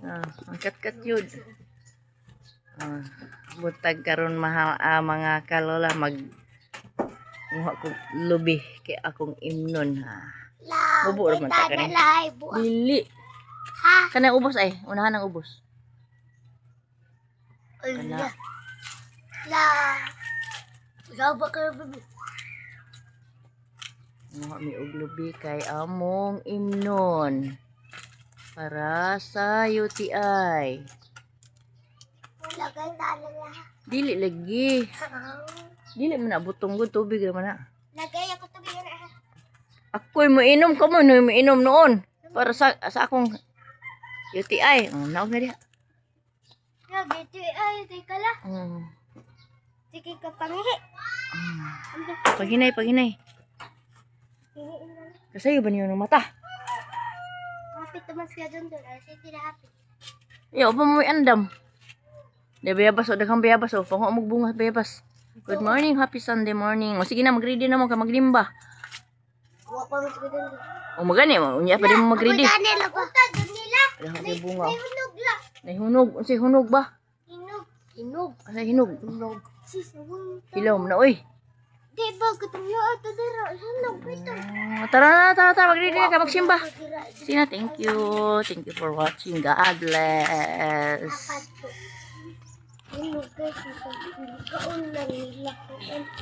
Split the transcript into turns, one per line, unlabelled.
Ang kat-kat yun. Butag karon mga kalola muha ko lubi kay akong imnon ha. Bubo ra man ta kani. Dili.
Ha?
Kanang ubos ay, unahan ang ubos.
La. La. Saba ka baby.
Muha mi og lubi kay among imnon. Para sa UTI.
Lagay talo la.
Dili lagi. Dili man na butong gud tubig ra man na.
Lagay ako tubig na.
Ako'y moinom ka mo, moinom noon. Para sa akong UTI. Naog na diha.
Lagay ay teka la. Sige ka pangihi.
Paghinay. Kasayo ba niyo ng mata?
Hapit tumas ka doon. Sige na hapit.
Iyo pa mo andam. Di bayabas o daghang bayabas o pango magbunga bayabas. Good morning, happy Sunday morning. O sige na mag-ready na mo ka maglimba.
Wa pa mas ka doon.
O magani mo, unya pa din mo mag-ready.
Ako dani la punta doon nila.
Daghang kay bunga.
Hinog la.
Nahihunog, unsay hunog ba?
Hinog.
Asa hinog?
Hinog. Sis, nabunta.
Hilom na oy.
Di ba katulyo ato dira. Hinog ito.
Tara na, mag-ready na ka magsimba. Sina, thank you. Thank you for watching. God bless.
Hinog guys. Kaon lang nila.